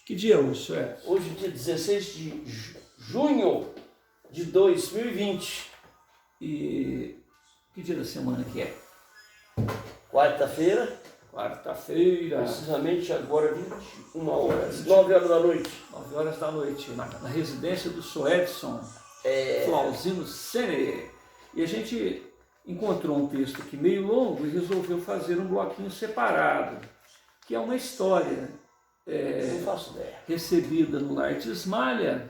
Que dia é hoje, senhor? Hoje, dia 16 de junho de 2020. E que dia da semana que é? Quarta-feira. Quarta-feira. Precisamente agora, 21 horas, 9 horas da noite. 9 horas da noite, na residência do Sr. Edson Flauzino Sene. E a gente encontrou um texto aqui meio longo e resolveu fazer um bloquinho separado, que é uma história Não faço ideia. recebida no Lar de Ismalha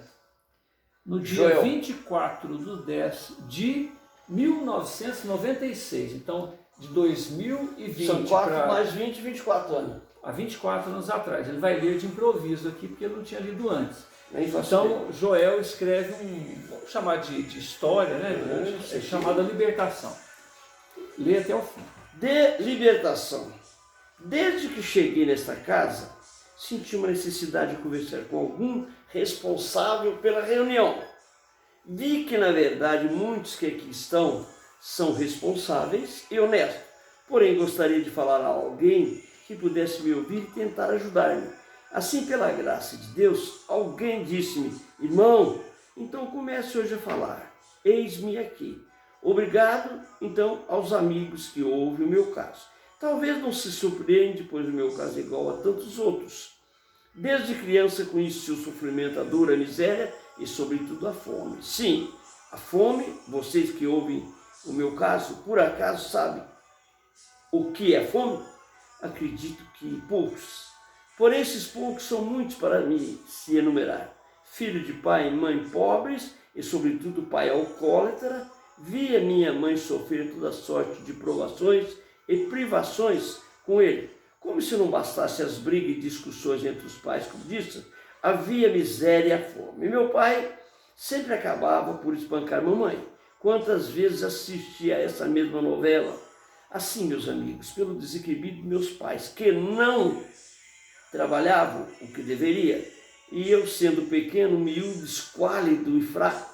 no dia Joel. 24 de 10 de 1996. Então, de 2020 São 4 para mais 20, 24 anos. há 24 anos atrás. Ele vai ler de improviso aqui, porque ele não tinha lido antes. Nem faço ideia. Então, Joel escreve vamos chamar de história, né? Chamada Libertação. Lê até o fim. De libertação. Desde que cheguei nesta casa, senti uma necessidade de conversar com algum responsável pela reunião. Vi que, na verdade, muitos que aqui estão são responsáveis e honestos. Porém, gostaria de falar a alguém que pudesse me ouvir e tentar ajudar-me. Assim, pela graça de Deus, alguém disse-me: irmão, então comece hoje a falar. Eis-me aqui. Obrigado, então, aos amigos que ouvem o meu caso. Talvez não se surpreende, pois o meu caso é igual a tantos outros. Desde criança conheci o sofrimento, a dor, a miséria e, sobretudo, a fome. Sim, a fome, vocês que ouvem o meu caso, por acaso sabem o que é fome? Acredito que poucos. Porém, esses poucos são muitos para mim se enumerar. Filho de pai e mãe pobres e, sobretudo, pai alcoólatra, via minha mãe sofrer toda sorte de provações e privações com ele. Como se não bastasse as brigas e discussões entre os pais, como disse, havia miséria e a fome. Meu pai sempre acabava por espancar mamãe. Quantas vezes assisti a essa mesma novela? Assim, meus amigos, pelo desequilíbrio de meus pais, que não trabalhavam o que deveria, e eu, sendo pequeno, miúdo, esquálido e fraco,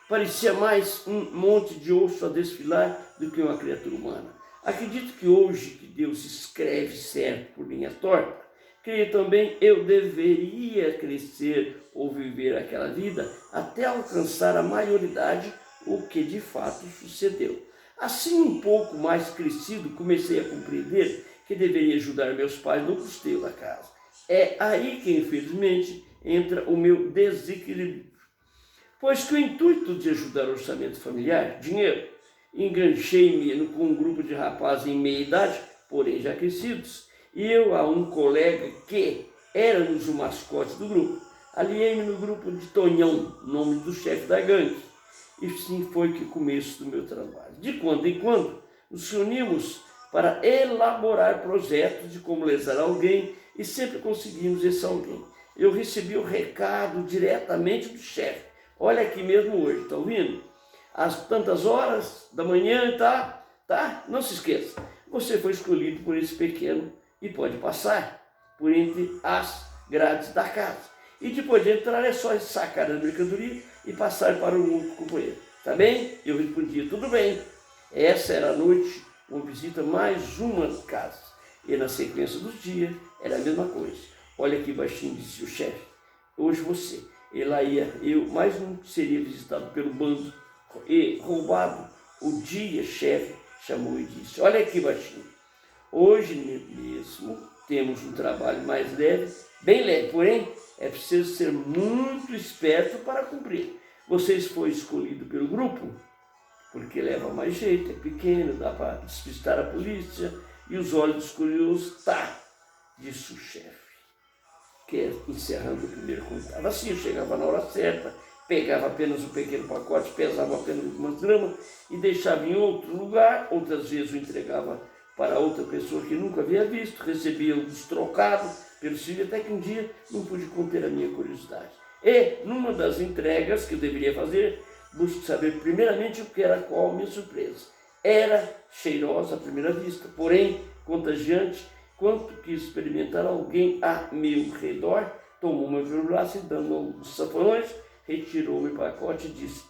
parecia mais um monte de osso a desfilar do que uma criatura humana. Acredito que hoje que Deus escreve certo por linha torta, creio também eu deveria crescer ou viver aquela vida até alcançar a maioridade, o que de fato sucedeu. Assim, um pouco mais crescido, comecei a compreender que deveria ajudar meus pais no custeio da casa. É aí que, infelizmente, entra o meu desequilíbrio. Pois que o intuito de ajudar o orçamento familiar, dinheiro, enganchei-me com um grupo de rapazes em meia idade, porém já crescidos, e eu a um colega que éramos o mascote do grupo. Aliei-me no grupo de Tonhão, nome do chefe da gangue. E sim foi que começo do meu trabalho. De quando em quando nos reunimos para elaborar projetos de como lesar alguém e sempre conseguimos esse alguém. Eu recebi o recado diretamente do chefe. Olha aqui mesmo hoje, está ouvindo? Às tantas horas da manhã, tá? Não se esqueça, você foi escolhido por esse pequeno e pode passar por entre as grades da casa. E depois de entrar é só sacar a mercadoria e passar para o outro companheiro. Tá bem? Eu respondia, tudo bem. Essa era a noite, uma visita mais uma casa. E na sequência dos dias era a mesma coisa. Olha que baixinho, disse o chefe. Hoje você. E lá ia eu, mais um seria visitado pelo bando e roubado. O dia, chefe chamou e disse, olha aqui baixinho, hoje mesmo temos um trabalho mais leve, bem leve, porém é preciso ser muito esperto para cumprir. Vocês foram escolhidos pelo grupo porque leva mais jeito, é pequeno, dá para despistar a polícia e os olhos dos curiosos, disse o chefe. Que encerrando o primeiro contato. Assim, eu chegava na hora certa, pegava apenas um pequeno pacote, pesava apenas algumas gramas e deixava em outro lugar, outras vezes o entregava para outra pessoa que nunca havia visto, recebia os trocados pelo serviço, até que um dia não pude conter a minha curiosidade. E, numa das entregas que eu deveria fazer, busco saber primeiramente o que era qual a minha surpresa. Era cheirosa à primeira vista, porém contagiante. Quanto quis experimentar alguém a meu redor, tomou-me pelo braço e, dando alguns safanões, retirou-me o pacote e disse,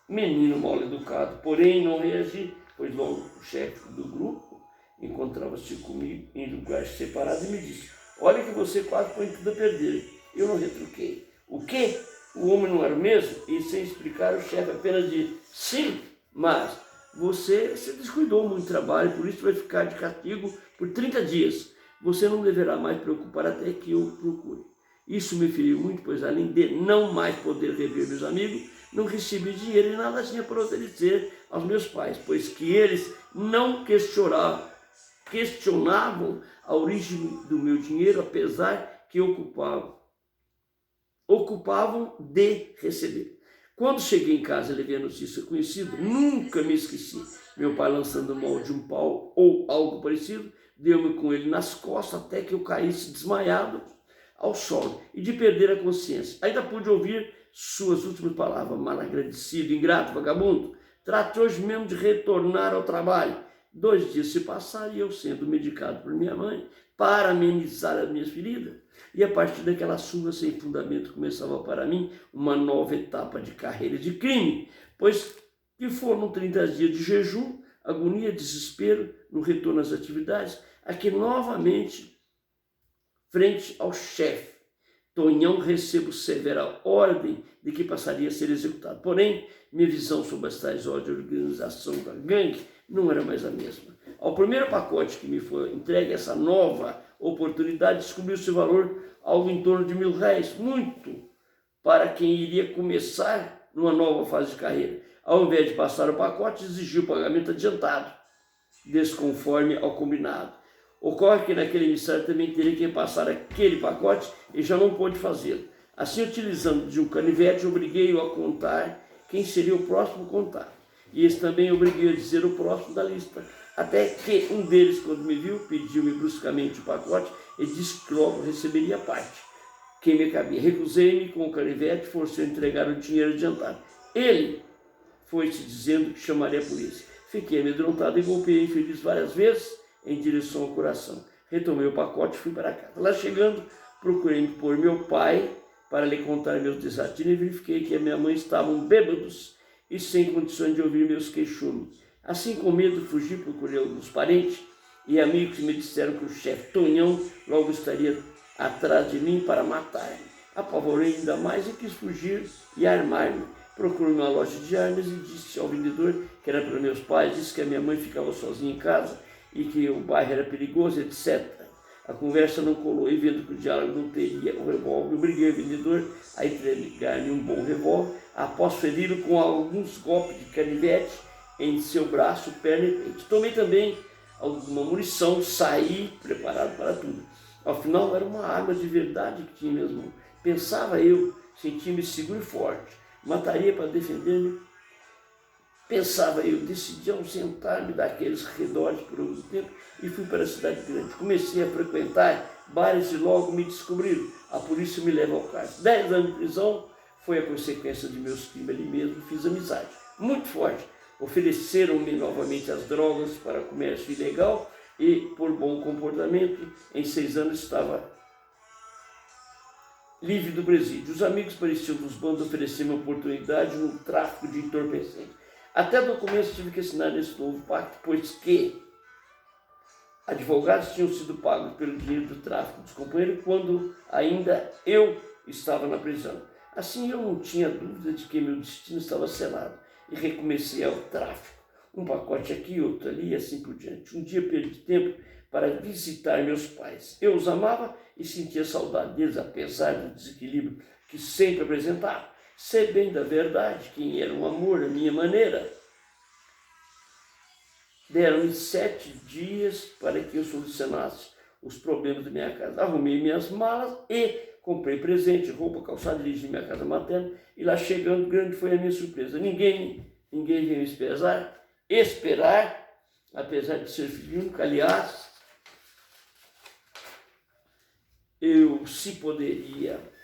menino mal educado, porém não reagi, pois logo o chefe do grupo encontrava-se comigo em lugar separado e me disse, olha que você quase põe tudo a perder. Eu não retruquei. O quê? O homem não era o mesmo? E sem explicar, o chefe apenas disse, sim, mas você se descuidou muito do trabalho, por isso vai ficar de castigo por 30 dias. Você não deverá mais preocupar até que eu procure. Isso me feriu muito, pois além de não mais poder rever meus amigos, não recebi dinheiro e nada tinha para oferecer aos meus pais, pois que eles não questionavam a origem do meu dinheiro, apesar que ocupavam de receber. Quando cheguei em casa e levei a notícia conhecida, nunca me esqueci. Meu pai, lançando mão de um pau ou algo parecido, deu-me com ele nas costas até que eu caísse desmaiado ao solo e de perder a consciência. Ainda pude ouvir suas últimas palavras: malagradecido, ingrato, vagabundo, trate hoje mesmo de retornar ao trabalho. 2 dias se passaram e eu sendo medicado por minha mãe para amenizar as minhas feridas. E a partir daquela chuva sem fundamento começava para mim uma nova etapa de carreira de crime, pois que foram 30 dias de jejum, agonia, desespero no retorno às atividades, aqui novamente, frente ao chefe Tonhão, recebo severa ordem de que passaria a ser executado. Porém, minha visão sobre as tais ordens de organização da gangue não era mais a mesma. Ao primeiro pacote que me foi entregue essa nova oportunidade, descobriu seu valor algo em torno de R$1.000, muito para quem iria começar numa nova fase de carreira. Ao invés de passar o pacote, exigiu o pagamento adiantado, desconforme ao combinado. Ocorre que naquele emissário também teria que passar aquele pacote e já não pôde fazê-lo. Assim, utilizando de um canivete, obriguei-o a contar quem seria o próximo contato. E esse também obriguei a dizer o próximo da lista. Até que um deles, quando me viu, pediu-me bruscamente o pacote e disse que logo receberia a parte que me cabia. Recusei-me com o canivete, forcei a entregar o dinheiro adiantado. Ele foi-se dizendo que chamaria a polícia. Fiquei amedrontado e golpeei o infeliz várias vezes em direção ao coração. Retomei o pacote e fui para casa. Lá chegando, procurei por meu pai para lhe contar meus desatinos e verifiquei que a minha mãe estavam bêbados e sem condições de ouvir meus queixumes. Assim, com medo, fugi, procurei alguns parentes e amigos que me disseram que o chefe Tonhão logo estaria atrás de mim para matar-me. Apavorei ainda mais e quis fugir e armar-me. Procurei uma loja de armas e disse ao vendedor que era para meus pais, disse que a minha mãe ficava sozinha em casa e que o bairro era perigoso, etc. A conversa não colou e, vendo que o diálogo não teria o revólver, obriguei o vendedor a entregar-me um bom revólver, após feri-lo com alguns golpes de canivete em seu braço, perna e peito. Tomei também alguma munição, saí preparado para tudo. Ao final, era uma arma de verdade que tinha em minhas mãos. Pensava eu, sentia-me seguro e forte. Mataria para defender-me. Pensava eu, decidi ausentar-me daqueles redores por algum tempo e fui para a cidade grande. Comecei a frequentar bares e logo me descobriram. A polícia me leva ao cárcere. 10 anos de prisão foi a consequência de meus crimes ali mesmo. Fiz amizade muito forte. Ofereceram-me novamente as drogas para comércio ilegal e, por bom comportamento, em 6 anos estava livre do presídio. Os amigos pareciam dos bandos oferecer-me oportunidade no tráfico de entorpecentes. Até documentos tive que assinar nesse novo pacto, pois que advogados tinham sido pagos pelo dinheiro do tráfico dos companheiros quando ainda eu estava na prisão. Assim, eu não tinha dúvida de que meu destino estava selado e recomecei ao tráfico. Um pacote aqui, outro ali e assim por diante. Um dia perdi tempo para visitar meus pais. Eu os amava e sentia saudade deles, apesar do desequilíbrio que sempre apresentava. Sei bem da verdade quem era um amor à minha maneira. Deram-me 7 dias para que eu solucionasse os problemas da minha casa. Arrumei minhas malas e comprei presente, roupa, calçado, dirigi minha casa materna. E lá chegando, grande foi a minha surpresa. Ninguém veio me esperar, apesar de ser filho único. Aliás, eu se poderia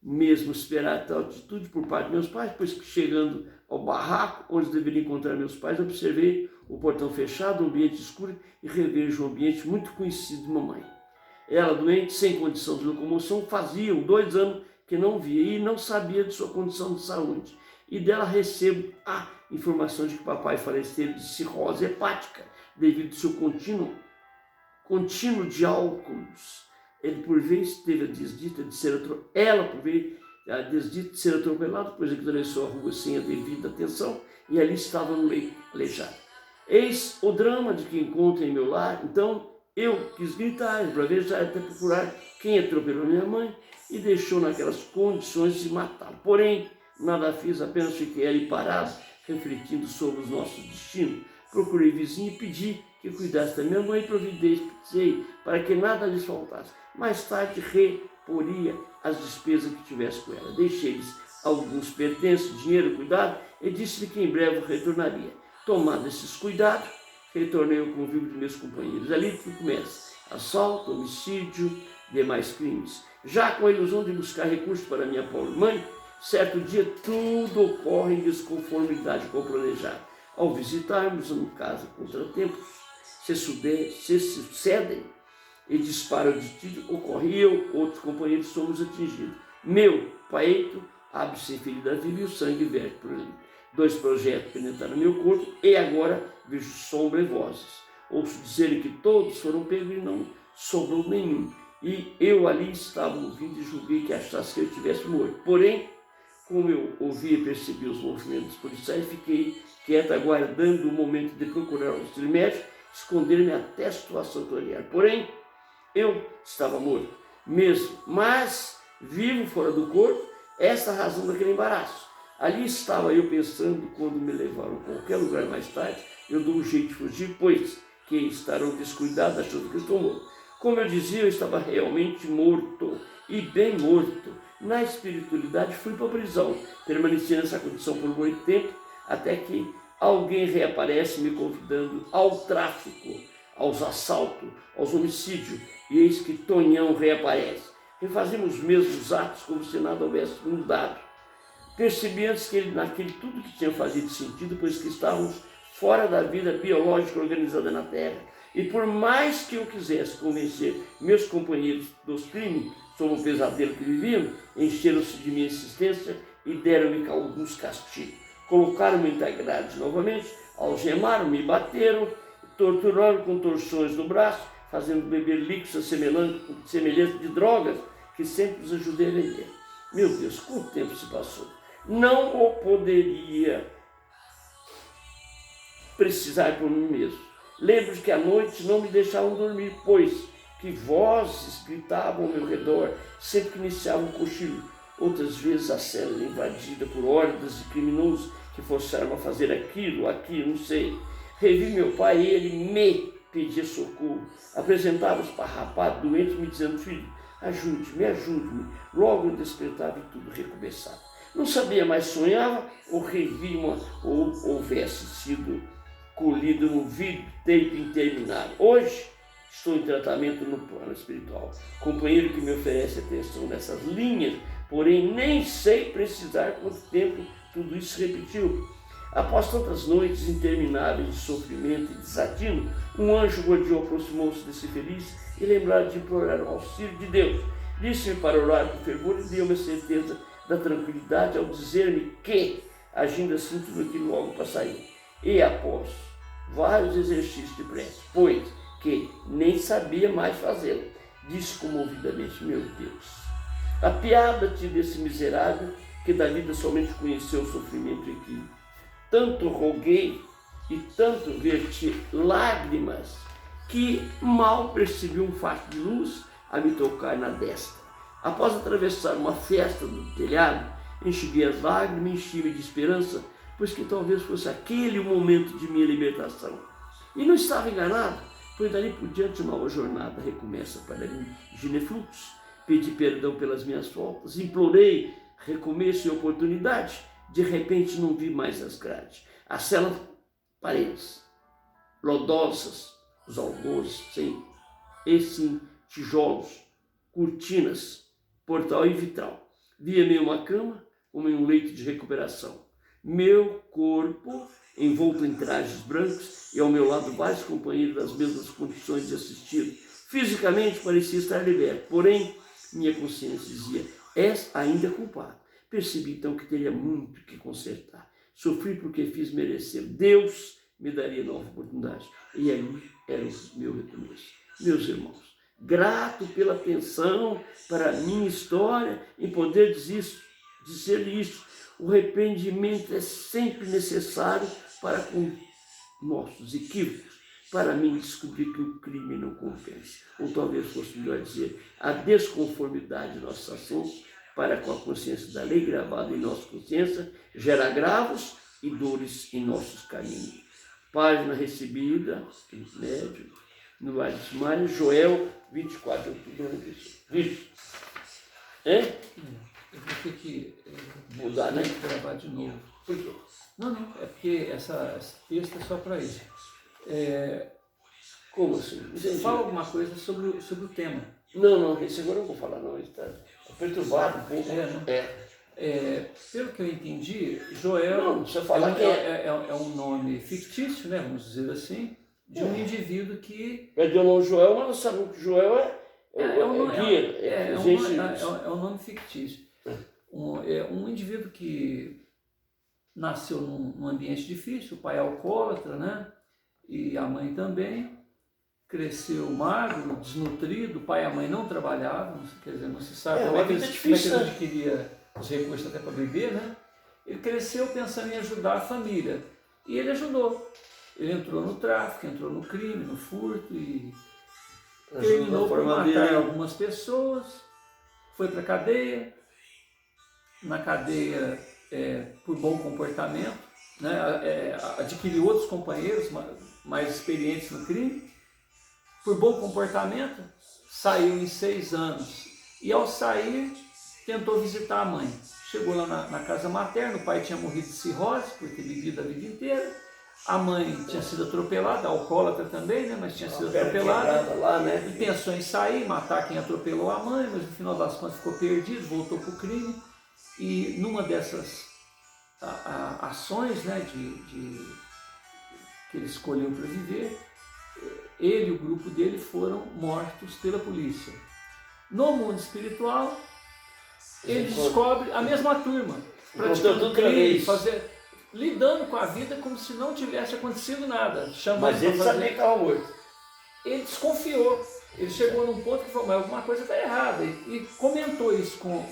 mesmo esperar tal atitude por parte de meus pais, pois que chegando ao barraco onde deveria encontrar meus pais, observei o portão fechado, um ambiente escuro e revejo um ambiente muito conhecido de mamãe. Ela, doente, sem condição de locomoção, fazia 2 anos que não via e não sabia de sua condição de saúde. E dela recebo a informação de que papai faleceu de cirrose hepática devido ao seu contínuo de álcools Ele por vez teve a desdita de ser atropelado, ela por vez a desdita de ser atropelado, pois atravessou a rua sem a devida atenção e ali estava no leito aleijado. Eis o drama de que encontro em meu lar. Então eu quis gritar, bravejar, até procurar quem atropelou minha mãe e deixou naquelas condições de matá-lo. Porém, nada fiz, apenas fiquei ali parado, refletindo sobre os nossos destinos. Procurei vizinho e pedi que cuidasse da minha mãe e providenciei para que nada lhes faltasse. Mais tarde reporia as despesas que tivesse com ela. Deixei-lhes alguns pertences, dinheiro, cuidado, e disse-lhe que em breve retornaria. Tomado esses cuidados, retornei ao convívio de meus companheiros. Ali que começa assalto, homicídio, demais crimes. Já com a ilusão de buscar recursos para minha pobre mãe, certo dia tudo ocorre em desconformidade com o planejado. Ao visitarmos uma casa contratempos, se sucedem e disparam de tiro, ocorre eu, outros companheiros somos atingidos. Meu peito abre-se em ferida viva e o sangue verte por ali. 2 projetos penetraram meu corpo e agora vejo sombra e vozes. Ouço dizer que todos foram pegos e não sobrou nenhum. E eu ali estava ouvindo e julguei que achasse que eu tivesse morto. Porém, como eu ouvi e percebi os movimentos policiais, fiquei quieto, aguardando o momento de procurar o auxílio médico, esconder-me até a situação clarear. Porém, eu estava morto mesmo, mas vivo fora do corpo, essa é a razão daquele embaraço. Ali estava eu pensando, quando me levaram a qualquer lugar mais tarde, eu dou um jeito de fugir, pois que estarão descuidados achando que eu estou morto. Como eu dizia, eu estava realmente morto, e bem morto. Na espiritualidade fui para a prisão, permaneci nessa condição por muito tempo, até que alguém reaparece me convidando ao tráfico, aos assaltos, aos homicídios, e eis que Tonhão reaparece. Refazemos os mesmos atos como se nada houvesse mudado. Percebi antes que ele, naquele tudo que tinha fazido sentido, pois que estávamos fora da vida biológica organizada na Terra. E por mais que eu quisesse convencer meus companheiros dos crimes sobre o pesadelo que viviam, encheram-se de minha insistência e deram-me alguns castigos. Colocaram-me em grades novamente, algemaram-me, bateram, torturaram com torções no braço, fazendo beber líquidos semelhantes de drogas que sempre os ajudei a vender. Meu Deus, quanto tempo se passou? Não o poderia precisar por mim mesmo. Lembro de que à noite não me deixavam dormir, pois que vozes gritavam ao meu redor sempre que iniciava um cochilo. Outras vezes a cela era invadida por hordas de criminosos que forçaram a fazer aquilo, não sei. Revi meu pai e ele me pedia socorro. Apresentava os parrapados doentes me dizendo: filho, ajude-me, ajude-me. Logo eu despertava e tudo recomeçava. Não sabia mais se sonhava ou revia ou houvesse sido colhido num videotape interminável. Hoje estou em tratamento no plano espiritual. Companheiro que me oferece atenção nessas linhas, porém nem sei precisar quanto tempo tudo isso se repetiu. Após tantas noites intermináveis de sofrimento e desatino, um anjo guardião aproximou-se desse feliz e lembraram de implorar o auxílio de Deus. Disse-me para orar com fervor e deu-me a certeza da tranquilidade ao dizer-me que, agindo assim, tudo aquilo logo passaria. E após vários exercícios de prece, pois que nem sabia mais fazê-lo, disse comovidamente: meu Deus, apiada-te desse miserável que da vida somente conheceu o sofrimento e que tanto roguei e tanto verti lágrimas que mal percebi um facho de luz a me tocar na destra. Após atravessar uma festa do telhado, enxuguei as lágrimas e enchi-me de esperança, pois que talvez fosse aquele o momento de minha libertação. E não estava enganado, pois dali por diante uma nova jornada recomeça para mim. Ginefluxo, pedi perdão pelas minhas faltas, implorei recomeço e oportunidade. De repente não vi mais as grades, as celas paredes, lodosas, os algozes, sim, tijolos, cortinas, portal e vitral. Via-me uma cama como em um leito de recuperação. Meu corpo envolto em trajes brancos e ao meu lado vários companheiros das mesmas condições de assistido. Fisicamente parecia estar liberto, porém minha consciência dizia: és ainda culpado. Percebi então que teria muito que consertar. Sofri porque fiz merecer. Deus me daria nova oportunidade. E aí era o meu recomeço. Meus irmãos, grato pela atenção para a minha história e poder dizer isso. O arrependimento é sempre necessário para com nossos equívocos, para mim descobrir que o crime não compensa. Ou talvez fosse melhor dizer, a desconformidade de nossos assuntos para com a consciência da lei gravada em nossa consciência gera agravos e dores em nossos caminhos. Página recebida, médio, no Vale de Maio, Joel 24 de outubro. Visto? É? Eu vou ter que mudar, né? Gravar de novo. Por quê? Não, é porque esse texto é só para isso. Como assim? Fala alguma coisa sobre o tema. Não, esse agora eu não vou falar, não. Ele está perturbado um pouco. Pelo que eu entendi, Joel não, você fala é um nome fictício, né, vamos dizer assim, de um indivíduo que... É de um nome Joel, mas nós sabemos que Joel um nome fictício. Um indivíduo que nasceu num ambiente difícil, o pai é alcoólatra, né, e a mãe também. Cresceu magro, desnutrido, o pai e a mãe não trabalhavam, quer dizer, não se sabe como é que ele adquiria os recursos até para beber, né? Ele cresceu pensando em ajudar a família e ele ajudou. Ele entrou no tráfico, entrou no crime, no furto e terminou por matar algumas pessoas, foi para a cadeia, na cadeia por bom comportamento, né? Adquiriu outros companheiros mais experientes no crime. Por bom comportamento, saiu em 6 anos. E ao sair, tentou visitar a mãe. Chegou lá na casa materna, o pai tinha morrido de cirrose por ter bebido a vida inteira. A mãe tinha sido atropelada, alcoólatra também, né? Mas tinha sido atropelada. Lá, né? Ele pensou em sair, matar quem atropelou a mãe, mas no final das contas ficou perdido, voltou para o crime. E numa dessas ações, né, que ele escolheu para viver, ele e o grupo dele foram mortos pela polícia. No mundo espiritual, ele descobre a mesma turma, praticando crime, lidando com a vida como se não tivesse acontecido nada. Mas ele sabia que estava morto. Ele desconfiou. Ele chegou num ponto que falou, mas alguma coisa está errada. E comentou isso com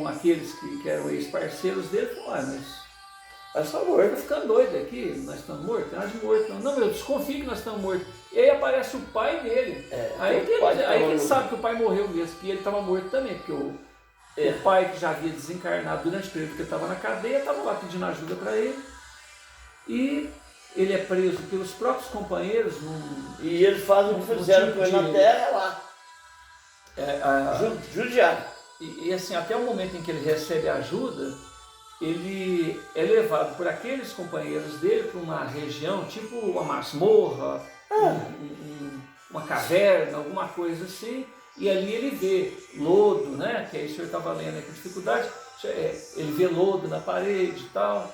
aqueles que eram ex-parceiros dele. Falou, mas nós estamos mortos. Tá ficando doido aqui, nós estamos mortos? Nós mortos. Não, eu desconfio que nós estamos mortos. E aí aparece o pai dele. Aí que ele sabe que o pai morreu mesmo, que ele estava morto também, porque o pai que já havia desencarnado durante o período que ele estava na cadeia, estava lá pedindo ajuda para ele. E ele é preso pelos próprios companheiros. E eles fazem o que fizeram com ele na terra lá. Judiado. E assim, até o momento em que ele recebe ajuda, ele é levado por aqueles companheiros dele para uma região, tipo uma masmorra, uma caverna, alguma coisa assim, e ali ele vê lodo, né? Que aí o senhor estava lendo aí com dificuldade, ele vê lodo na parede e tal.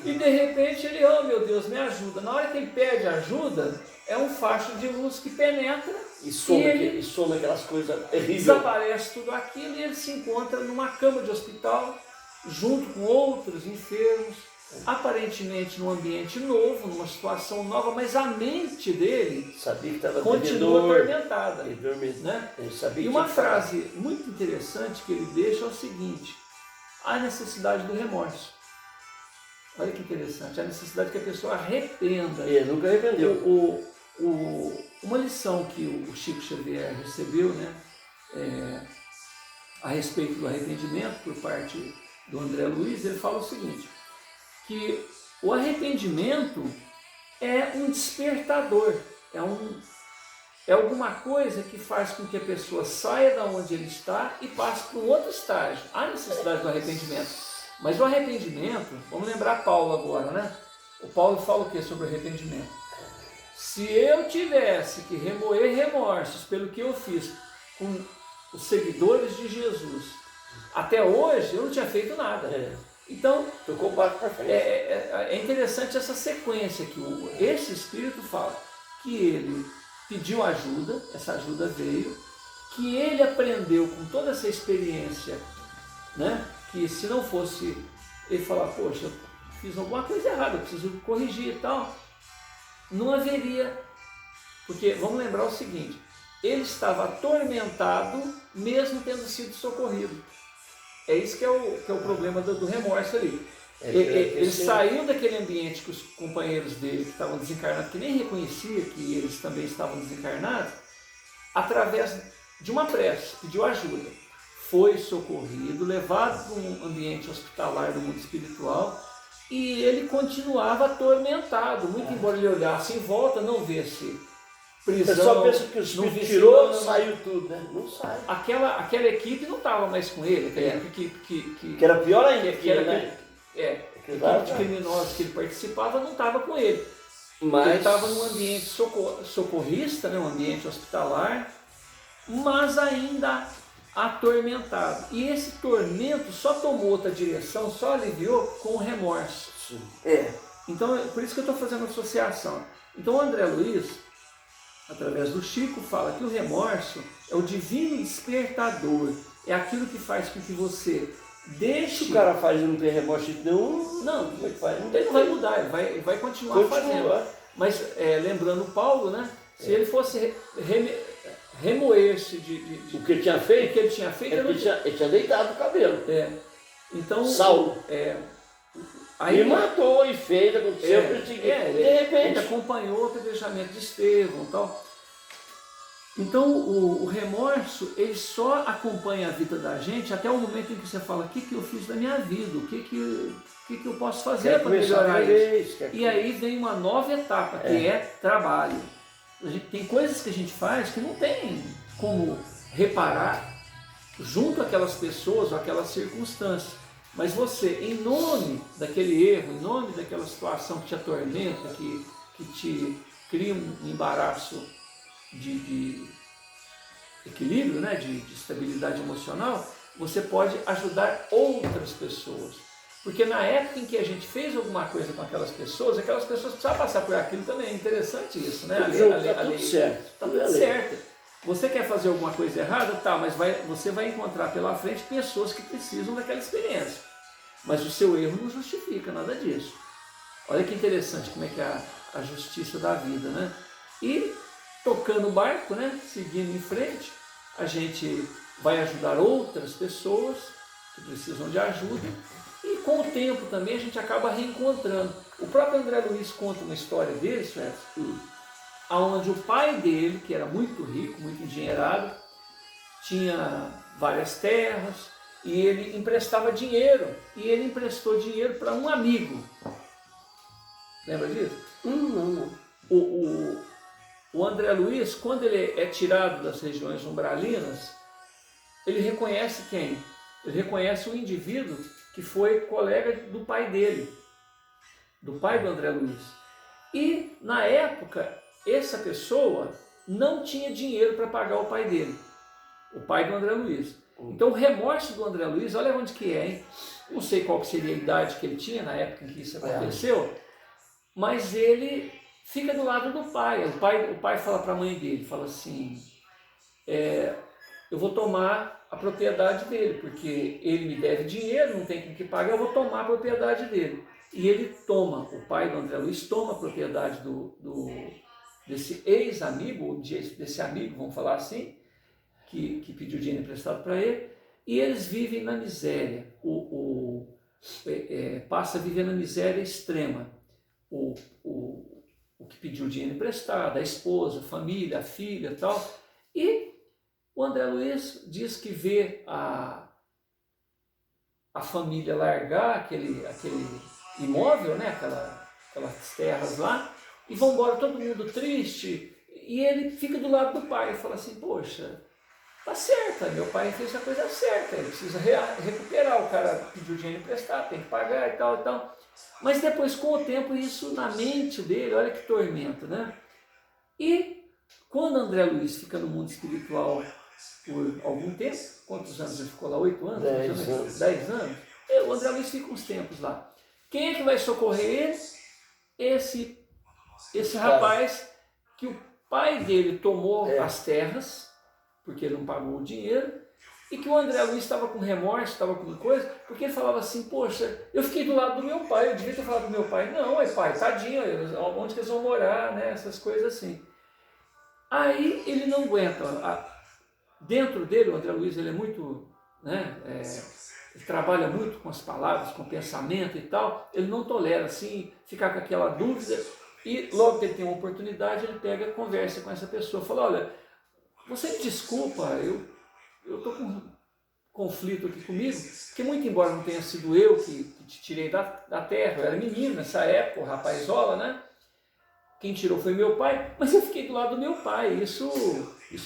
E de repente ele, oh meu Deus, me ajuda. Na hora que ele pede ajuda, é um facho de luz que penetra e soma aquelas coisas terríveis. Desaparece tudo aquilo e ele se encontra numa cama de hospital, junto com outros enfermos, aparentemente num ambiente novo, numa situação nova, mas a mente dele continua atormentada. Né? E uma frase muito interessante que ele deixa é o seguinte: a necessidade do remorso. Olha que interessante, a necessidade que a pessoa arrependa. Ele nunca arrependeu. Uma lição que o Chico Xavier recebeu, né, a respeito do arrependimento por parte do André Luiz, ele fala o seguinte, que o arrependimento é um despertador, é alguma coisa que faz com que a pessoa saia da onde ele está e passe para um outro estágio. Há necessidade do arrependimento. Mas o arrependimento, vamos lembrar Paulo agora, né? O Paulo fala o que sobre o arrependimento? Se eu tivesse que remoer remorsos pelo que eu fiz com os seguidores de Jesus, até hoje eu não tinha feito nada. Então, é interessante essa sequência que esse Espírito fala, que ele pediu ajuda, essa ajuda veio, que ele aprendeu com toda essa experiência, né? Que se não fosse ele falar, poxa, eu fiz alguma coisa errada, eu preciso corrigir e tal, não haveria Porque vamos lembrar o seguinte, ele estava atormentado mesmo tendo sido socorrido. É isso que é o problema do remorso ali. Ele saiu daquele ambiente que os companheiros dele que estavam desencarnados, que nem reconhecia que eles também estavam desencarnados, através de uma prece, pediu ajuda. Foi socorrido, levado para um ambiente hospitalar do mundo espiritual, e ele continuava atormentado, muito embora ele olhasse em volta, não visse prisão. O pessoal pensa que o espírito tirou, saiu tudo, né? Não sai. Aquela equipe não estava mais com ele, aquela equipe que era pior ainda, que era, né? A equipe de criminosos que ele participava não estava com ele. Mas ele estava num ambiente socorrista, né, um ambiente hospitalar, mas ainda atormentado. E esse tormento só tomou outra direção, só aliviou com o remorso. Então, por isso que eu estou fazendo associação. Então, o André Luiz, através do Chico, fala que o remorso é o divino despertador. É aquilo que faz com que você deixe... Se o cara faz e não tem remorso, não, ele não vai mudar, ele vai continuar fazendo. Mas, lembrando Paulo, né, se ele fosse remoer-se o que ele tinha feito, ele tinha deitado o cabelo. Então, Saulo. Aí matou e fez, aconteceu, de repente. Ele acompanhou o apedrejamento de Estevão e tal. Então o remorso, ele só acompanha a vida da gente até o momento em que você fala, o que eu fiz da minha vida, o que eu posso fazer para melhorar isso. E aí vem uma nova etapa, que é trabalho. Tem coisas que a gente faz que não tem como reparar junto àquelas pessoas ou àquelas circunstâncias. Mas você, em nome daquele erro, em nome daquela situação que te atormenta, que te cria um embaraço de equilíbrio, né, de estabilidade emocional, você pode ajudar outras pessoas. Porque na época em que a gente fez alguma coisa com aquelas pessoas precisavam passar por aquilo também. É interessante isso, né? Está tudo certo. Está tudo certo. Você quer fazer alguma coisa errada? Tá, mas você vai encontrar pela frente pessoas que precisam daquela experiência. Mas o seu erro não justifica nada disso. Olha que interessante como é que é a justiça da vida, né? E tocando o barco, né? Seguindo em frente, a gente vai ajudar outras pessoas que precisam de ajuda. E com o tempo também a gente acaba reencontrando. O próprio André Luiz conta uma história dele, onde o pai dele, que era muito rico, muito endinheirado, tinha várias terras e ele emprestava dinheiro. E ele emprestou dinheiro para um amigo. Lembra disso? Não. O André Luiz, quando ele é tirado das regiões umbralinas, ele reconhece quem? Ele reconhece um indivíduo que foi colega do pai dele, do pai do André Luiz. E, na época, essa pessoa não tinha dinheiro para pagar o pai dele, o pai do André Luiz. Então, o remorso do André Luiz, olha onde que é, hein? Não sei qual que seria a idade que ele tinha na época em que isso aconteceu, mas ele fica do lado do pai. O pai fala para a mãe dele, fala assim, eu vou tomar a propriedade dele, porque ele me deve dinheiro, não tem com que pagar, eu vou tomar a propriedade dele. E ele toma, o pai do André Luiz toma a propriedade desse ex-amigo, desse amigo, vamos falar assim, que pediu dinheiro emprestado para ele, e eles vivem na miséria, passa a viver na miséria extrema. O que pediu dinheiro emprestado, a esposa, a família, a filha e tal, e o André Luiz diz que vê a família largar aquele imóvel, né, aquelas terras lá, e vão embora todo mundo triste, e ele fica do lado do pai e fala assim, poxa, tá certo, meu pai fez a coisa certa, ele precisa recuperar, o cara pediu dinheiro emprestado, tem que pagar e tal e tal. Mas depois, com o tempo, isso na mente dele, olha que tormento, né? E quando André Luiz fica no mundo espiritual por algum tempo, quantos anos ele ficou lá? 8 anos? 10 anos. 10 anos? O André Luiz fica uns tempos lá. Quem é que vai socorrer ele? Esse rapaz que o pai dele tomou as terras, porque ele não pagou o dinheiro, e que o André Luiz estava com remorso, estava com coisa, porque ele falava assim, poxa, eu fiquei do lado do meu pai, eu devia ter falado do meu pai. Não, pai, tadinho, onde que eles vão morar, né? Essas coisas assim. Aí ele não aguenta. Dentro dele, o André Luiz, ele é muito, né, ele trabalha muito com as palavras, com o pensamento e tal. Ele não tolera assim ficar com aquela dúvida. E logo que ele tem uma oportunidade, ele pega e conversa com essa pessoa. Fala, olha, você me desculpa, eu estou com um conflito aqui comigo, porque muito embora não tenha sido eu que te tirei da terra, eu era menino nessa época, o rapazola, né? Quem tirou foi meu pai, mas eu fiquei do lado do meu pai, isso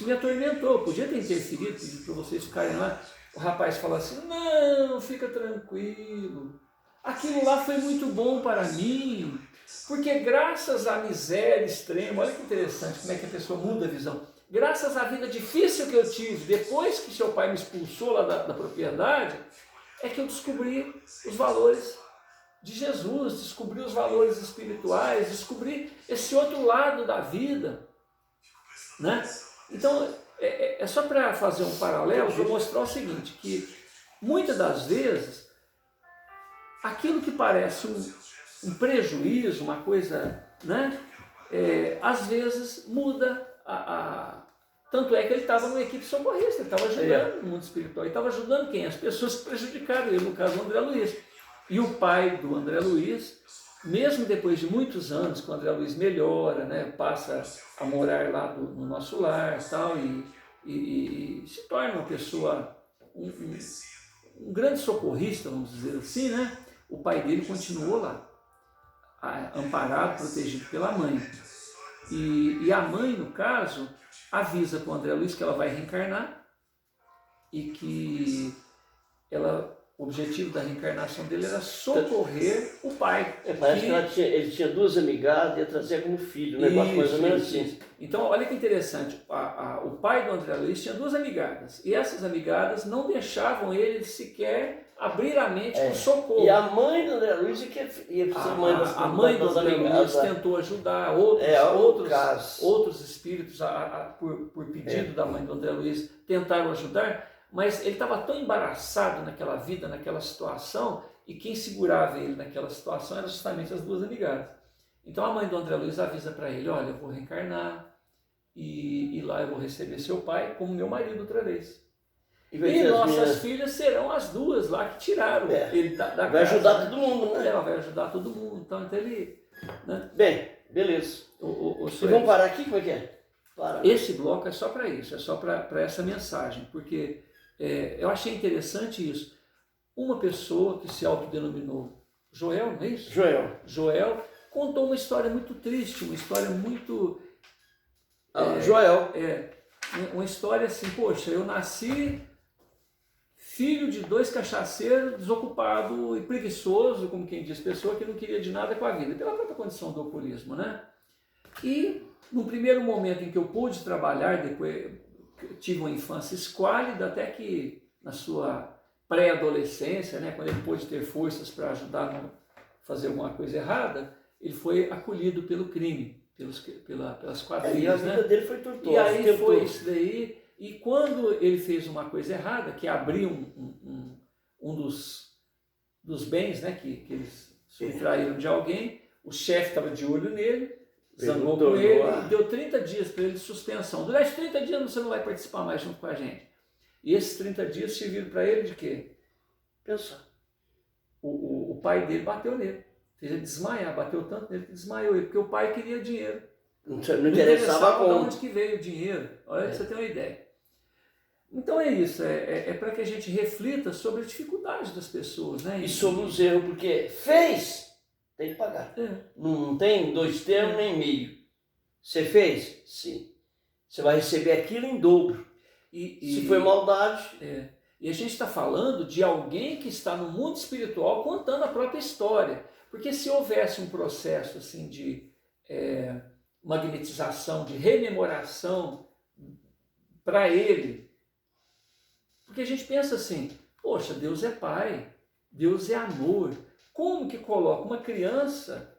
me atormentou, eu podia ter interferido, pedido para vocês ficarem lá. O rapaz fala assim, não, fica tranquilo, aquilo lá foi muito bom para mim, porque graças à miséria extrema, olha que interessante como é que a pessoa muda a visão, graças à vida difícil que eu tive, depois que seu pai me expulsou lá da propriedade, é que eu descobri os valores de Jesus, descobri os valores espirituais, descobri esse outro lado da vida, né? Então, é só para fazer um paralelo, para mostrar o seguinte, que muitas das vezes, aquilo que parece um prejuízo, uma coisa, né? Às vezes muda Tanto é que ele estava numa equipe socorrista, ele estava ajudando no mundo espiritual, ele estava ajudando quem? As pessoas que prejudicaram ele, no caso o André Luiz. E o pai do André Luiz, mesmo depois de muitos anos que o André Luiz melhora, né, passa a morar lá no nosso lar tal, e se torna uma pessoa, um grande socorrista, vamos dizer assim, né? O pai dele continuou lá, amparado, protegido pela mãe. E a mãe, no caso, avisa para o André Luiz que ela vai reencarnar e que o objetivo da reencarnação dele era socorrer o pai. Parece que ele tinha duas amigadas e ia trazer como filho, um negócio mais ou menos assim. Então, olha que interessante, o pai do André Luiz tinha duas amigadas, e essas amigadas não deixavam ele sequer abrir a mente para o socorro. E a mãe do André Luiz ia ser mãe das amigadas. A mãe do André Luiz tentou ajudar outros espíritos, por pedido da mãe do André Luiz, tentaram ajudar, mas ele estava tão embaraçado naquela vida, naquela situação, e quem segurava ele naquela situação eram justamente as duas amigadas. Então a mãe do André Luiz avisa para ele, olha, eu vou reencarnar, e lá eu vou receber seu pai como meu marido outra vez. E nossas filhas serão as duas lá que tiraram ele da casa. Vai ajudar todo mundo, né? Ela vai ajudar todo mundo, então ele... Né? Bem, beleza. E vamos parar aqui? Como é que é? Esse bloco é só para isso, é só para essa mensagem, porque eu achei interessante isso. Uma pessoa que se autodenominou Joel, não é isso? Joel contou uma história muito triste, uma história muito... uma história assim, poxa, eu nasci filho de 2 cachaceiros, desocupado e preguiçoso, como quem diz, pessoa que não queria de nada com a vida, pela própria condição do alcoolismo, né? E no primeiro momento em que eu pude trabalhar, depois tive uma infância esquálida, até que na sua pré-adolescência, né, quando ele pôde ter forças para ajudar a fazer alguma coisa errada, ele foi acolhido pelo crime, pelas quadrilhas. E a vida dele foi tortuosa. E aí foi isso daí, e quando ele fez uma coisa errada, que abriu um dos bens, né, que eles subtraíram de alguém, o chefe estava de olho nele, zangou com ele e deu 30 dias para ele de suspensão. Durante 30 dias você não vai participar mais junto com a gente. E esses 30 dias serviram para ele de quê? Pensar. O pai dele bateu nele, fez ele desmaiar, bateu tanto nele que desmaiou ele, porque o pai queria dinheiro. Não interessava de onde que veio o dinheiro. Olha, pra você ter uma ideia. Então é isso, é para que a gente reflita sobre a dificuldade das pessoas, né? E sobre os erros, porque fez, tem que pagar. Não tem 2 termos nem meio. Você fez? Sim. Você vai receber aquilo em dobro. Se foi maldade... E a gente está falando de alguém que está no mundo espiritual contando a própria história. Porque se houvesse um processo assim de magnetização, de rememoração para ele, porque a gente pensa assim, poxa, Deus é Pai, Deus é amor, como que coloca uma criança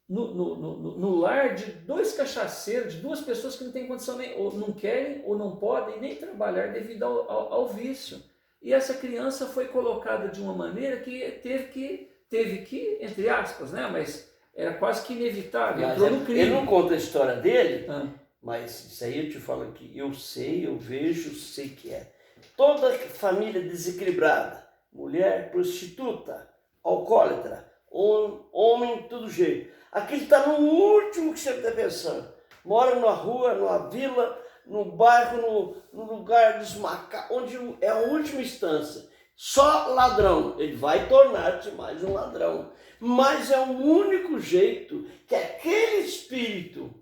no lar de 2 cachaceiros, de 2 pessoas que não têm condição, nem, ou não querem ou não podem nem trabalhar devido ao vício. E essa criança foi colocada de uma maneira que teve que, entre aspas, né, mas era quase que inevitável, Mas entrou no crime. ele não conta a história dele, Ah, mas isso aí eu te falo que eu sei, eu vejo, sei que é. Toda família desequilibrada, mulher prostituta, alcoólatra, homem de todo jeito. Aquele está no último que você está pensando. Mora numa rua, numa vila, num bairro, no lugar desmacado, onde é a última instância. Só ladrão, ele vai tornar-se mais um ladrão. Mas é o único jeito que aquele espírito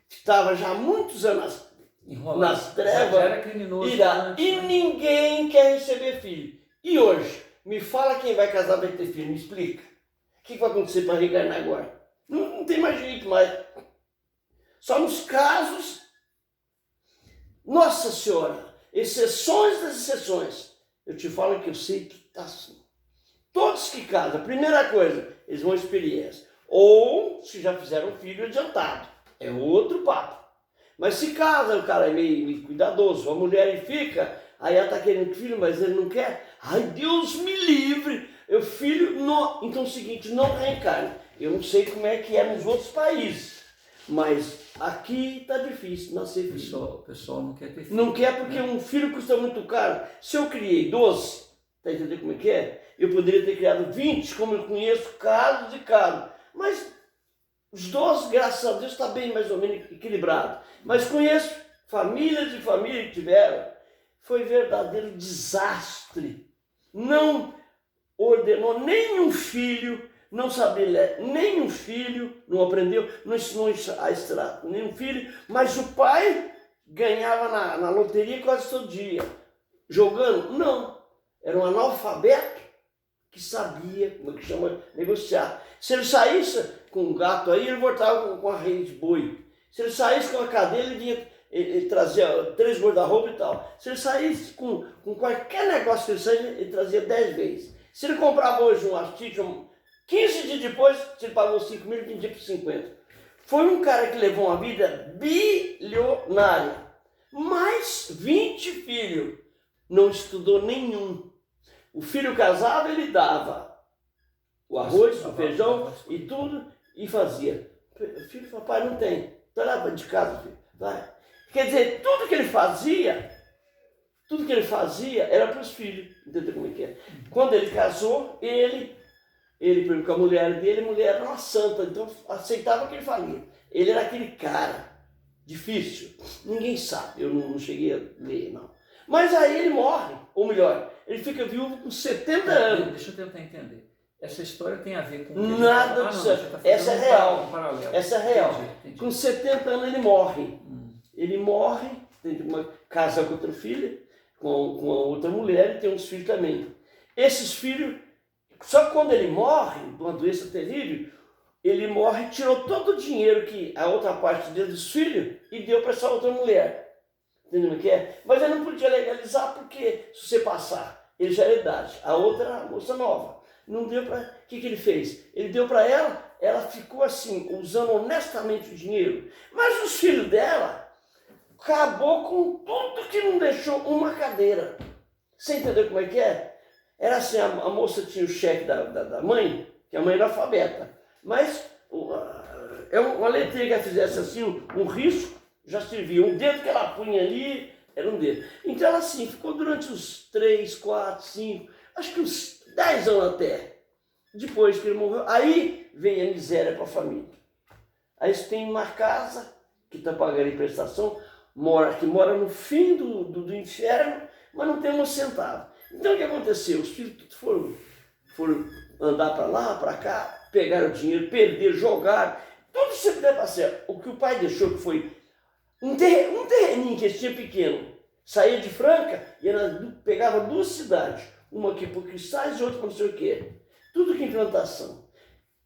que estava já há muitos anos nas trevas irá. E ninguém quer receber filho. E hoje, me fala quem vai casar vai ter filho, me explica. O que vai acontecer para reencarnar agora? Não tem mais jeito mais. Só nos casos, Nossa Senhora, exceções das exceções. Eu te falo que eu sei que está assim. Todos que casam, primeira coisa, eles vão experiência. Ou se já fizeram filho adiantado. É outro papo. Mas se casa, o cara é meio cuidadoso, a mulher fica, aí ela está querendo filho, mas ele não quer. Ai, Deus me livre! Eu filho, não. Então é o seguinte, não reencarne. Eu não sei como é que é nos outros países, mas aqui está difícil nascer filho. O pessoal não quer ter filho. Não quer porque um filho custa muito caro. Se eu criei 12, tá entendendo como é que é? Eu poderia ter criado 20, como eu conheço casos e casos. Mas os 12, graças a Deus, está bem mais ou menos equilibrado. Mas conheço famílias e famílias que tiveram. Foi verdadeiro desastre. Não ordenou nenhum filho, não sabia ler, nenhum filho, não aprendeu, não ensinou a extrato, nenhum filho. Mas o pai ganhava na loteria quase todo dia. Jogando? Não. Era um analfabeto que sabia, como é que chama, negociar. Se ele saísse com um gato aí, ele voltava com a rede de boi. Se ele saísse com a cadeira, ele trazia 3 guarda-roupa e tal. Se ele saísse com qualquer negócio que ele saísse, ele trazia 10 vezes. Se ele comprava hoje um artigo, 15 dias depois, se ele pagou 5 mil, ele vendia por 50. Foi um cara que levou uma vida bilionária. Mais 20 filhos. Não estudou nenhum. O filho casava, ele dava o arroz, o feijão e tudo, e fazia. O filho, papai, não tem. Então lá de casa, filho, vai. Quer dizer, tudo que ele fazia era para os filhos. Entendeu como é que é? Quando ele casou, ele com a mulher dele, a mulher era uma santa, então aceitava o que ele falia. Ele era aquele cara difícil. Ninguém sabe, eu não cheguei a ler, não. Mas aí ele morre, ou melhor, ele fica viúvo com 70 anos. Deixa eu tentar entender. Essa história tem a ver com... Nada disso. Essa é real. Essa é real. Entendi. Com 70 anos ele morre. Ele morre, casa com outra filha, com a outra mulher e tem uns filhos também. Esses filhos, só quando ele morre, de uma doença terrível, ele morre, tirou todo o dinheiro que a outra parte dele dos filhos e deu para essa outra mulher. Entendeu o que é? Mas ele não podia legalizar porque se você passar, ele já era idade. A outra era a moça nova. Não deu para... O que ele fez? Ele deu para ela ficou assim, usando honestamente o dinheiro. Mas os filhos dela acabou com tudo que não deixou uma cadeira. Você entendeu como é que é? Era assim, a moça tinha o cheque da mãe, que a mãe era alfabeta. Mas uma letrinha que ela fizesse assim, um risco, já servia. Um dedo que ela punha ali, era um dedo. Então ela assim, ficou durante uns 3, 4, 5, acho que uns 10 anos até. Depois que ele morreu, aí vem a miséria para a família. Aí você tem uma casa que está pagando em prestação, que mora no fim do inferno, mas não tem um centavo. Então o que aconteceu? Os filhos foram andar para lá, para cá, pegaram o dinheiro, perderam, jogaram, tudo sempre deu para ser. O que o pai deixou que foi um terreninho que eles tinham pequeno, saía de Franca e pegava 2 cidades, uma aqui por Cristais e outra para não sei o quê. Tudo que implantação.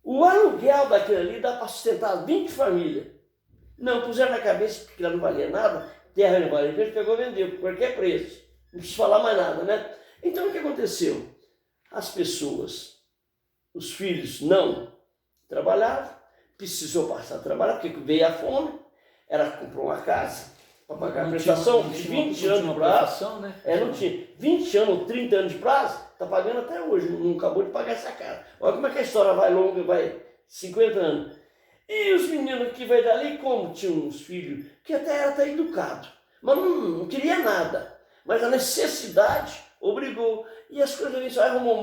O aluguel daquilo ali dá para sustentar 20 famílias. Não, puseram na cabeça que ela não valia nada, terra não valia, ele pegou e vendeu por qualquer preço. Não preciso falar mais nada, né? Então o que aconteceu? As pessoas, os filhos não trabalhavam, precisou passar a trabalhar, porque veio a fome, ela comprou uma casa para pagar a prestação de 20 anos de prazo. Né? Não tinha. 20 anos ou 30 anos de prazo, está pagando até hoje, não acabou de pagar essa casa. Olha como é que a história vai longa, vai 50 anos. E os meninos que vai dali, como tinham uns filhos, que até era até educado, mas não queria nada. Mas a necessidade obrigou. E as coisas ali, só arrumou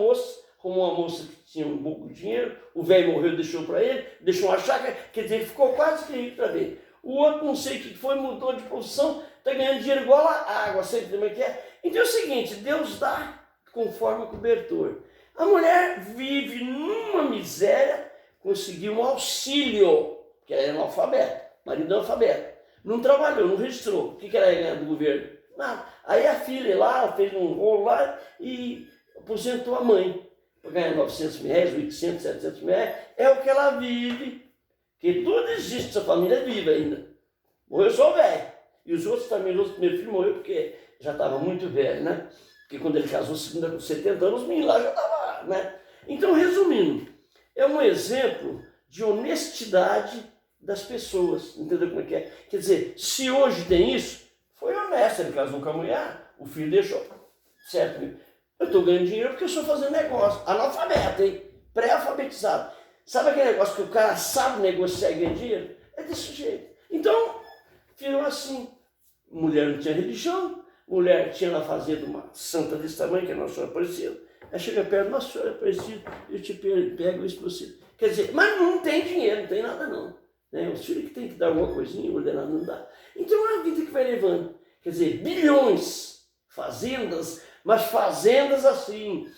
uma moça que tinha um pouco de dinheiro, o velho morreu, deixou para ele, deixou uma chácara, quer dizer, ele ficou quase que rico para ver. O outro, não sei o que foi, mudou de profissão, está ganhando dinheiro igual a água, sempre como é que é. Então é o seguinte, Deus dá conforme o cobertor. A mulher vive numa miséria, conseguiu um auxílio, porque ela é analfabeta, marido é analfabeto. Não trabalhou, não registrou. O que ela ia ganhar do governo? Nada. Aí a filha lá, fez um rolo lá e aposentou a mãe. Para ganhar 900 mil reais, 800, 700 mil reais, é o que ela vive. Porque tudo existe, essa família é viva ainda. Morreu só o velho. E os outros também, o primeiro filho morreu porque já estava muito velho, né? Porque quando ele casou, segunda com 70 anos, os meninos lá já estavam, né? Então, resumindo, é um exemplo de honestidade das pessoas, entendeu como é que é? Quer dizer, se hoje tem isso, foi honesto, ele casou com a mulher, o filho deixou, certo? Eu estou ganhando dinheiro porque eu estou fazendo negócio, analfabeto, hein? Pré-alfabetizado. Sabe aquele negócio que o cara sabe negociar e ganhar dinheiro? É desse jeito. Então, virou assim, mulher não tinha religião, mulher tinha na fazenda uma santa desse tamanho, que é Nossa Senhora Aparecida, aí chega perto, Nossa Senhora Aparecida, eu te pego isso para você. Quer dizer, mas não tem dinheiro, não tem nada não. Né? Os filhos que tem que dar alguma coisinha, ordenado não dá. Então é a vida que vai levando. Quer dizer, bilhões, fazendas, mas fazendas assim,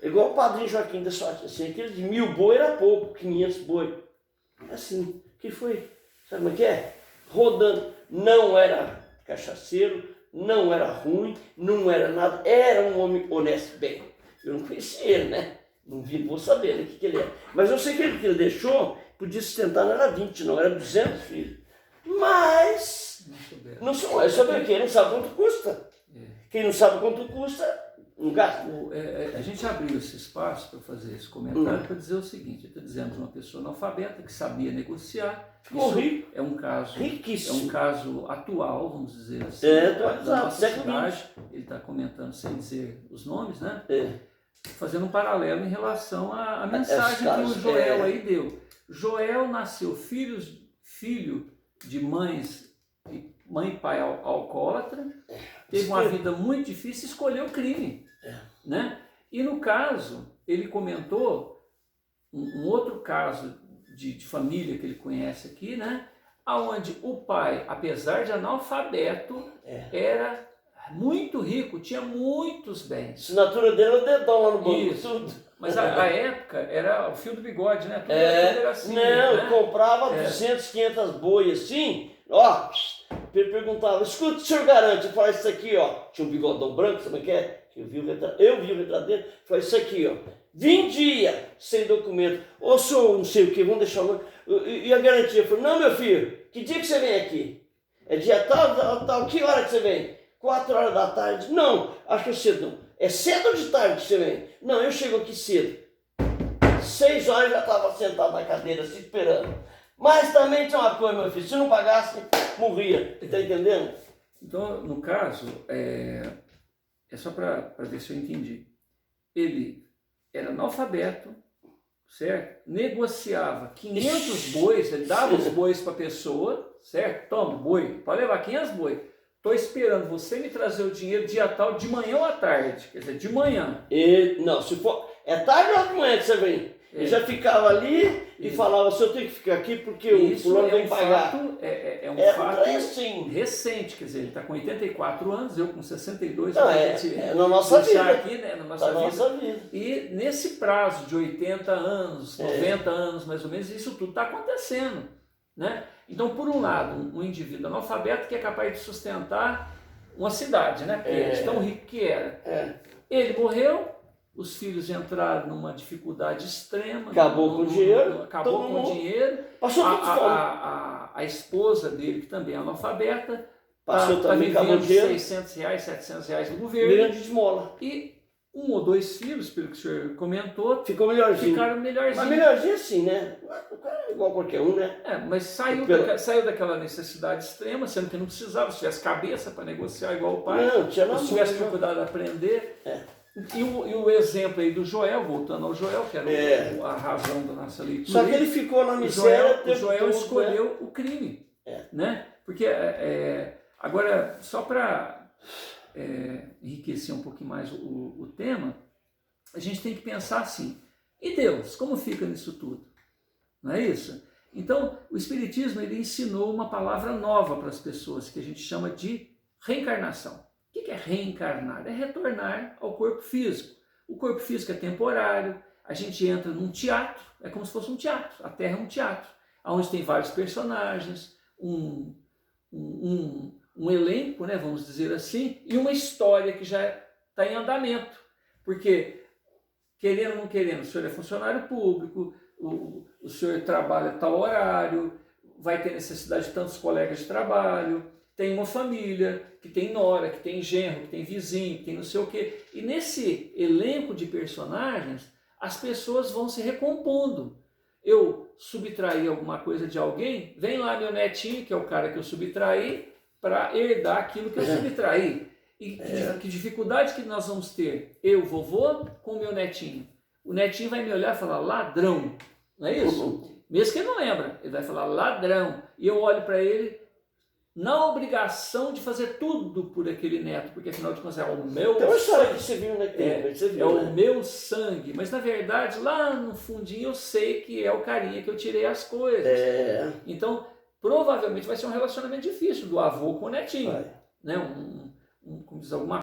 igual o padrinho Joaquim da Sorte, assim, aquele de 1000 boi era pouco, 500 boi. Assim, que foi, sabe como é que é? Rodando, não era cachaceiro, não era ruim, não era nada, era um homem honesto. Bem, eu não conhecia ele, né? Não vou saber né, o que ele era. Mas eu sei que ele deixou, podia sustentar, não era 20, não, era 200 filhos. Mas, não souber o que? Ele não sabe quanto custa. Quem não sabe quanto custa, não gasta. A gente abriu esse espaço para fazer esse comentário para dizer o seguinte: dizemos uma pessoa analfabeta que sabia negociar. Ficou rico. É um caso riquíssimo. É um caso atual, vamos dizer assim, da nossa cidade. Ele está comentando sem dizer os nomes, né? Fazendo um paralelo em relação à mensagem que o Joel aí deu. Joel nasceu filho de mãe e pai alcoólatra, teve uma vida muito difícil, escolheu o crime, né? E no caso, ele comentou um outro caso de família que ele conhece aqui, né? Onde o pai, apesar de analfabeto, era muito rico, tinha muitos bens. A assinatura dele é o dedão lá no banco. Isso. Tudo. Mas a época era o fio do bigode, né? Tudo era assim. Não, né? comprava 200, 500 boias assim, ó. Ele perguntava, escuta, o senhor garante? Eu falava, isso aqui, ó. Tinha um bigodão branco, sabe o que é? Eu vi o retrato dele. Eu falei, isso aqui, ó. 20 dias sem documento. Ô, senhor, não sei o que, vamos deixar o... E a garantia? Eu falei, não, meu filho, que dia que você vem aqui? É dia tal, que hora que você vem? 4 horas da tarde? Não, acho que é cedo não. É cedo ou de tarde que você vem? Não, eu chego aqui cedo. 6 horas eu já estava sentado na cadeira, se esperando. Mas também tinha uma coisa, meu filho, se não pagasse, morria. Está entendendo? Então, no caso, é só para ver se eu entendi. Ele era analfabeto, certo? Negociava 500 bois, ele dava os bois para a pessoa, certo? Toma, boi, pode levar 500 bois. Estou esperando você me trazer o dinheiro dia tal, de manhã ou à tarde. Quer dizer, de manhã. Não, se for... É tarde ou de manhã que você vem? Ele já ficava ali e falava, o senhor tem que ficar aqui porque o fulano vem pagar. É um fato recente, quer dizer, ele está com 84 anos, eu com 62. Não, na nossa vida. Aqui, né, na nossa vida. E nesse prazo de 80 anos, 90 anos mais ou menos, isso tudo está acontecendo. Né? Então, por um lado, um indivíduo analfabeto que é capaz de sustentar uma cidade, né? Porque de tão rico que era. Ele morreu, os filhos entraram numa dificuldade extrema. Acabou com o dinheiro. Acabou com o dinheiro. Passou tudo fome. A esposa dele, que também é analfabeta, passou também vivendo de 600 reais, 700 reais do governo. Grande de esmola. E 1 ou 2 filhos, pelo que o senhor comentou, ficaram melhorzinho. Mas melhorzinho assim, né? O cara é igual qualquer um, né? Mas saiu daquela necessidade extrema, sendo que não precisava, se tivesse cabeça para negociar igual o pai, não tinha nada, se tivesse cuidado de aprender. E o exemplo aí do Joel, voltando ao Joel, que era a razão da nossa leitura. Só que ele ficou na miséria. O Joel escolheu o crime. Né? Porque, agora, só para enriquecer um pouquinho mais o tema, a gente tem que pensar assim, e Deus, como fica nisso tudo? Não é isso? Então, o Espiritismo ele ensinou uma palavra nova para as pessoas, que a gente chama de reencarnação. O que é reencarnar? É retornar ao corpo físico. O corpo físico é temporário, a gente entra num teatro, é como se fosse um teatro, a Terra é um teatro, onde tem vários personagens, um elenco, né, vamos dizer assim, e uma história que já está em andamento. Porque, querendo ou não querendo, o senhor é funcionário público, o senhor trabalha tal horário, vai ter necessidade de tantos colegas de trabalho, tem uma família, que tem nora, que tem genro, que tem vizinho, que tem não sei o quê. E nesse elenco de personagens, as pessoas vão se recompondo. Eu subtraí alguma coisa de alguém, vem lá meu netinho, que é o cara que eu subtraí, para herdar aquilo que eu subtraí. E que dificuldade que nós vamos ter? Eu, vovô, com o meu netinho. O netinho vai me olhar e falar, ladrão. Não é isso? Mesmo que ele não lembra, ele vai falar ladrão. E eu olho para ele na obrigação de fazer tudo por aquele neto, porque afinal de contas é o meu sangue. Sangue. Que você viu, né? O meu sangue. Mas na verdade, lá no fundinho eu sei que é o carinha que eu tirei as coisas. Então, provavelmente vai ser um relacionamento difícil do avô com o netinho. Né? Como diz alguma